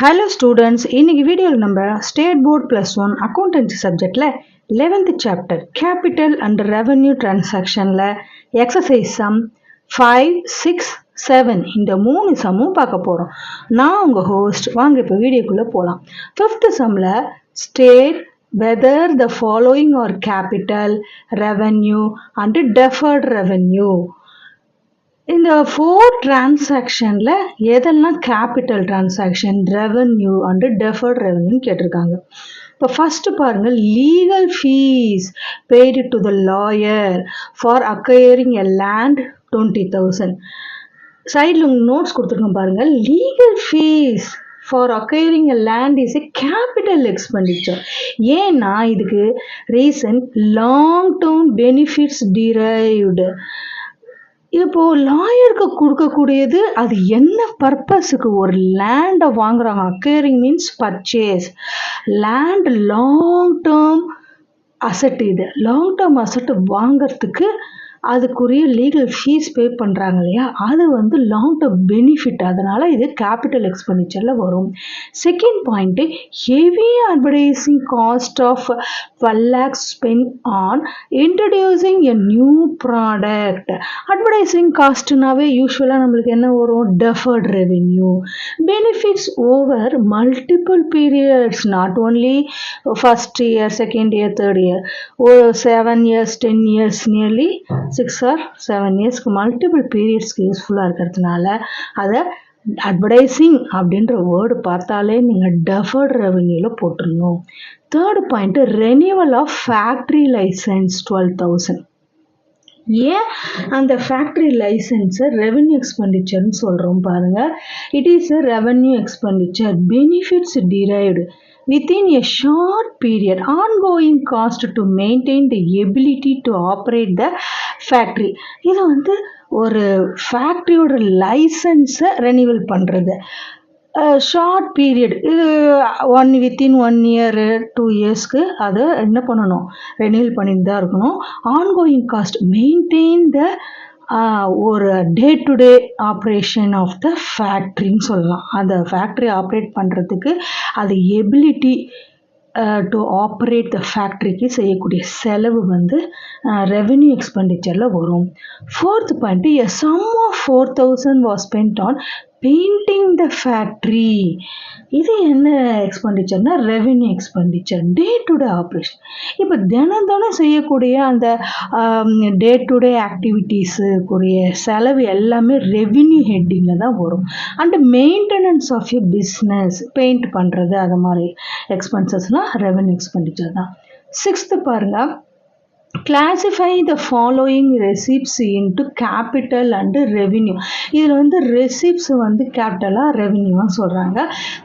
Hello students, இன்னைக்கு வீடியோவில் நம்ம ஸ்டேட் போர்ட் +1 அக்கௌண்டன்சி சப்ஜெக்டில் 11th chapter capital and revenue டிரான்சாக்ஷனில் எக்ஸசைஸ் சம் 5, 6, 7 இந்த 3 சம்மும் பார்க்க போகிறோம். நான் உங்கள் ஹோஸ்ட். வாங்க இப்போ வீடியோக்குள்ளே போகலாம். 5th சம்மில் state whether the following are capital, revenue and deferred revenue. இந்த 4 டிரான்சாக்ஷனில் எதெல்லாம் capital transaction, revenue and deferred ரெவென்யூன்னு கேட்டிருக்காங்க. இப்போ ஃபஸ்ட்டு பாருங்கள், legal fees paid to the lawyer for acquiring a land 20,000. சைடில் உங்களுக்கு நோட்ஸ் கொடுத்துருக்கோம் பாருங்கள். Legal fees for acquiring a land is a capital expenditure. ஏன்னா இதுக்கு reason long term benefits derived. இப்போது லாயருக்கு கொடுக்கக்கூடியது அது என்ன பர்பஸுக்கு? ஒரு லேண்டை வாங்குறாங்க. Acquiring means purchase. Land long term asset. இது லாங் டேர்ம் அசட் வாங்கிறதுக்கு அதுக்குரிய லீகல் ஃபீஸ் பே பண்ணுறாங்க இல்லையா, அது வந்து லாங் டேர்ம் பெனிஃபிட். அதனால் இது கேபிட்டல் எக்ஸ்பெண்டிச்சரில் வரும். Second point, heavy advertising cost of 12 lakhs spend on introducing a new product. Advertising காஸ்ட்னாவே யூஸ்வலாக நம்மளுக்கு என்ன வரும்? Deferred revenue. Benefits over multiple periods, not only first year, second year, third year, ஒரு 7 years 10 years, நியர்லி 6 or 7 இயர்ஸ்க்கு multiple பீரியட்ஸ்க்கு யூஸ்ஃபுல்லாக இருக்கிறதுனால அதை அட்வர்டைஸிங் அப்படின்ற வேர்டு பார்த்தாலே நீங்கள் டெஃபர்ட் ரெவென்யூவில் போட்டுடணும். Third point, renewal of factory licence 12,000. ஏன் அந்த ஃபேக்ட்ரி லைசன்ஸை ரெவென்யூ எக்ஸ்பெண்டிச்சர்னு சொல்கிறோம் பாருங்கள். It is a revenue expenditure. Benefits derived within a short period, ongoing cost to maintain the ability to operate the factory. இது வந்து ஒரு ஃபேக்ட்ரியோட லைசன்ஸை ரெனியூவல் பண்ணுறது. ஷார்ட் பீரியட், இது வித்தின் 1 year 2 yearsக்கு அதை என்ன பண்ணணும்? ரெனியூவல் பண்ணிட்டு தான் இருக்கணும். ஆன்கோயிங் காஸ்ட், மெயின்டைன் த ஒரு day to day operation of the ஃபேக்ட்ரின்னு சொல்லலாம். அந்த ஃபேக்ட்ரி ஆப்ரேட் பண்ணுறதுக்கு அது எபிலிட்டி டு ஆப்ரேட் த ஃபேக்ட்ரிக்கு செய்யக்கூடிய செலவு வந்து ரெவென்யூ எக்ஸ்பெண்டிச்சரில் வரும். Fourth point, a sum of 4,000 was spend on painting the factory. இது என்ன எக்ஸ்பெண்டிச்சர்னா revenue expenditure. Day to day operation. இப்போ தினம் செய்யக்கூடிய அந்த டே டு டே ஆக்டிவிட்டீஸுக்குரிய செலவு எல்லாமே ரெவென்யூ ஹெட்டிங்கில் தான் வரும். And maintenance of a business, paint பண்ணுறது, அது மாதிரி எக்ஸ்பென்சஸ்லாம் ரெவென்யூ எக்ஸ்பெண்டிச்சர் தான். சிக்ஸ்த்து பாருங்கள், classify the following receipts into capital and revenue. இதில் வந்து ரெசிப்ட்ஸ் வந்து கேபிட்டலாக ரெவென்யூவாக சொல்கிறாங்க.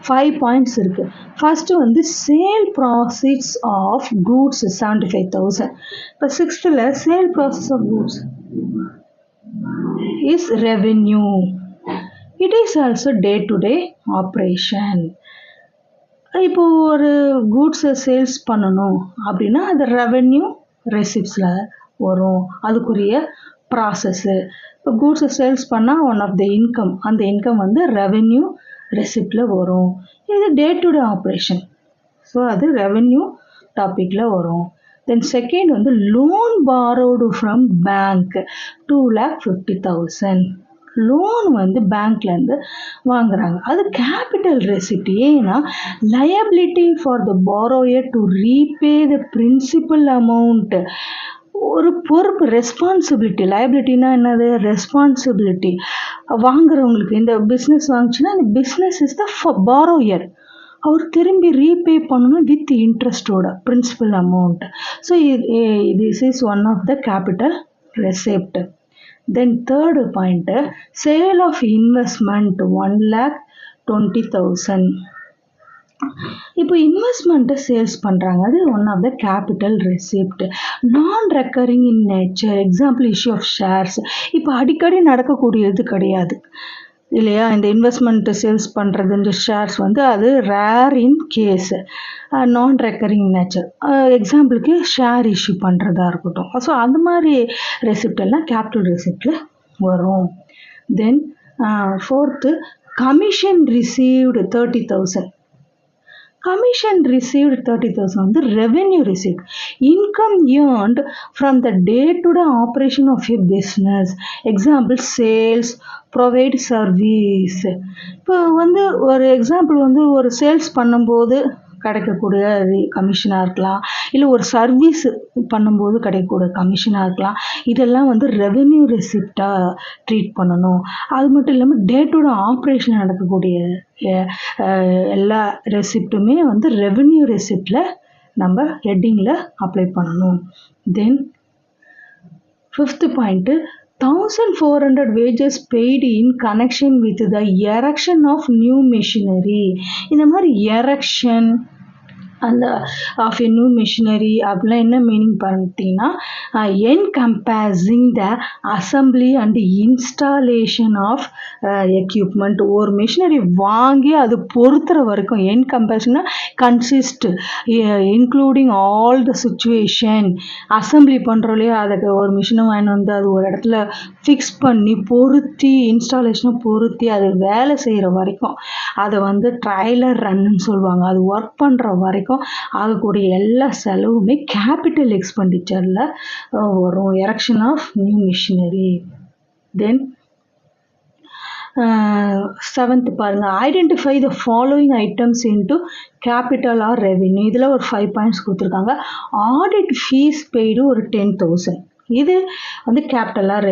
5 பாயிண்ட்ஸ் இருக்குது. ஃபஸ்ட்டு வந்து சேல் ப்ராசிட்ஸ் ஆஃப் கூட்ஸ் 75,000. இப்போ 6th sale process of goods is revenue. It is also day to day operation. இப்போது ஒரு கூட்ஸை சேல்ஸ் பண்ணணும் அப்படின்னா அது ரெவென்யூ ரெசிப்ட்ஸில் வரும். அதுக்குரிய ப்ராசஸ்ஸு. இப்போ கூட்ஸை சேல்ஸ் பண்ணால் ஒன் ஆஃப் த இன்கம், அந்த இன்கம் வந்து ரெவென்யூ ரெசிப்டில் வரும். இது day to day operation, so அது ரெவென்யூ டாப்பிக்கில் வரும். தென் செகண்ட் வந்து loan borrowed from bank 2,50,000. Loan வந்து பேங்க்லேருந்து வாங்குறாங்க. அது கேபிட்டல் ரெசிப்ட். ஏன்னா liability for the borrower to repay the principal amount. ஒரு பொறுப்பு, ரெஸ்பான்சிபிலிட்டி. லயபிலிட்டினா என்னது? ரெஸ்பான்சிபிலிட்டி. வாங்குறவங்களுக்கு இந்த பிஸ்னஸ் வாங்குச்சுன்னா அந்த பிஸ்னஸ் இஸ் த பாரோயர். அவர் திரும்பி ரீபே பண்ணணும் வித் இன்ட்ரெஸ்டோட principal amount. So this is one of the capital receipt. Then third point, sale of investment 1,20,000. இப்போ இன்வெஸ்ட்மெண்ட்டை சேல்ஸ் பண்ணுறாங்க, அது one of the capital receipt. Non recurring in nature. Example issue of shares. இப்போ அடிக்கடி நடக்கக்கூடியது கிடையாது இல்லையா? இந்த இன்வெஸ்ட்மெண்ட்டு சேல்ஸ் பண்ணுறது, இந்த ஷேர்ஸ் வந்து அது ரேர் இன் கேஸு, நான் ரெக்கரிங் நேச்சர். எக்ஸாம்பிளுக்கு ஷேர் இஷ்யூ பண்ணுறதா இருக்கட்டும். ஸோ அந்த மாதிரி ரெசிப்ட் எல்லாம் கேபிட்டல் ரெசிப்டில் வரும். Then fourth, commission received 30,000. Commission received 30,000 வந்து revenue received. Income earned from the day to day operation of a business. Example sales, provide service. இப்போ வந்து ஒரு எக்ஸாம்பிள் வந்து ஒரு சேல்ஸ் பண்ணும்போது கிடைக்கக்கூடிய கமிஷனாக இருக்கலாம், இல்லை ஒரு சர்வீஸ் பண்ணும்போது கிடைக்கக்கூடிய கமிஷனாக இருக்கலாம். இதெல்லாம் வந்து ரெவென்யூ ரெசிப்டாக ட்ரீட் பண்ணணும். அது மட்டும் இல்லாமல் டே டு டே ஆப்ரேஷன் நடக்கக்கூடிய எல்லா ரெசிப்ட்டுமே வந்து ரெவென்யூ ரெசிப்டில் நம்ம ஹெட்டிங்கில் அப்ளை பண்ணணும். தென் 5th point 1,400 wages paid in connection with the erection of new machinery. இந்த மாதிரி erection அந்த ஆஃப் எ நியூ மிஷினரி அப்படிலாம் என்ன மீனிங் பண்ணிட்டீங்கன்னா, encompassing the assembly and installation of equipment. ஒரு மிஷினரி வாங்கி அது பொறுத்துற வரைக்கும் என்கம்பேஷன்னா consist including all the situation. Assembly பண்ணுறோலையே, அதுக்கு ஒரு மிஷினை வாங்கி வந்து அது ஒரு இடத்துல ஃபிக்ஸ் பண்ணி பொருத்தி இன்ஸ்டாலேஷனை பொருத்தி அது வேலை செய்கிற வரைக்கும், அதை வந்து ட்ரைலர் ரன்னு சொல்லுவாங்க, அது ஒர்க் பண்ணுற வரைக்கும் ஆகக்கூடிய எல்லா செலவுமே கேபிட்டல் எக்ஸ்பெண்டிச்சரில் வரும். Erection of new machinery. Then 7th பாருங்க, identify the following items into capital or revenue. இதில் ஒரு 5 பாயிண்ட்ஸ் கொடுத்துருக்காங்க. ஆடிட் ஃபீஸ் பெய்டு ஒரு 10,000. இது வந்து கேபிட்டலாக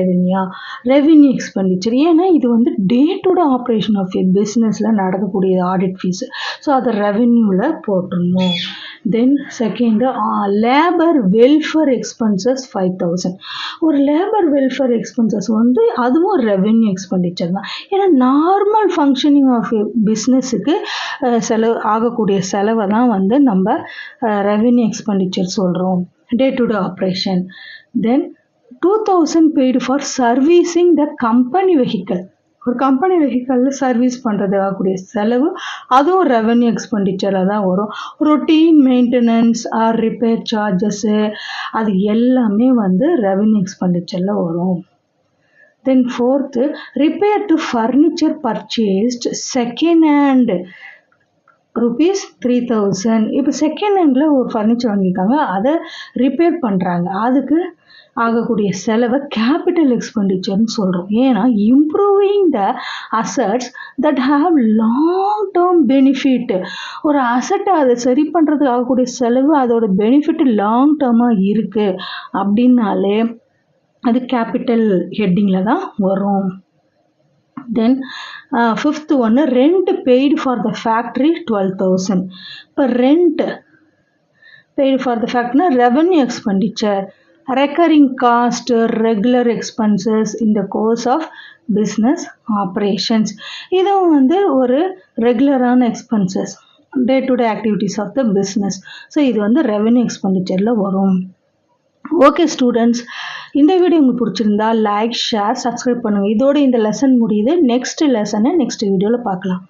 ரெவென்யூ எக்ஸ்பெண்டிச்சர். ஏன்னா இது வந்து day to day operation of a பிஸ்னஸில் நடக்கக்கூடிய ஆடிட் ஃபீஸு. ஸோ அதை ரெவென்யூவில் போட்டுடணும். Then second labour welfare expenses 5,000. ஒரு லேபர் வெல்ஃபேர் எக்ஸ்பென்சஸ் வந்து அதுவும் ரெவென்யூ எக்ஸ்பெண்டிச்சர் தான். ஏன்னா நார்மல் ஃபங்க்ஷனிங் ஆஃப் பிஸ்னஸுக்கு ஆகக்கூடிய செலவை தான் வந்து நம்ம ரெவென்யூ எக்ஸ்பெண்டிச்சர் சொல்கிறோம், day to day operation. Then 2,000 paid for servicing the company vehicle. ஒரு கம்பெனி வெஹிக்கலில் சர்வீஸ் பண்ணுறது ஆகக்கூடிய செலவு அதுவும் ரெவென்யூ எக்ஸ்பெண்டிச்சரில் தான் வரும். Routine maintenance or repair charges அது எல்லாமே வந்து ரெவென்யூ எக்ஸ்பெண்டிச்சரில் வரும். Then 4th, repair to furniture purchased second hand ₹3,000. இப்போ செகண்ட் ஹேண்டில் ஒரு ஃபர்னிச்சர் வாங்கியிருக்காங்க, அதை ரிப்பேர் பண்ணுறாங்க, அதுக்கு ஆகக்கூடிய செலவை கேபிட்டல் எக்ஸ்பெண்டிச்சர்னு சொல்கிறோம். ஏன்னா improving the assets that have long term benefit. ஒரு அசட்டை அதை சரி பண்ணுறதுக்கு ஆகக்கூடிய செலவு அதோட பெனிஃபிட் லாங் டேர்மாக இருக்குது அப்படின்னாலே அது கேபிட்டல் ஹெட்டிங்கில் தான் வரும். தென் 5th ஒன்று, rent paid for the factory 12,000. இப்போ ரெண்ட் பெய்டு ஃபார் த ஃபேக்ட்ரினா revenue expenditure. Recurring cost, regular expenses in the course of business operations. இதுவும் வந்து ஒரு ரெகுலரான expenses, day to day activities of the business. So இது வந்து revenue எக்ஸ்பெண்டிச்சரில் வரும். ஓகே ஸ்டூடெண்ட்ஸ், இந்த வீடியோ உங்களுக்கு பிடிச்சிருந்தா லைக், ஷேர், சப்ஸ்கிரைப் பண்ணுங்கள். இதோட இந்த லெசன் முடியுது. நெக்ஸ்ட் லெசனை நெக்ஸ்ட் வீடியோவில் பார்க்கலாம்.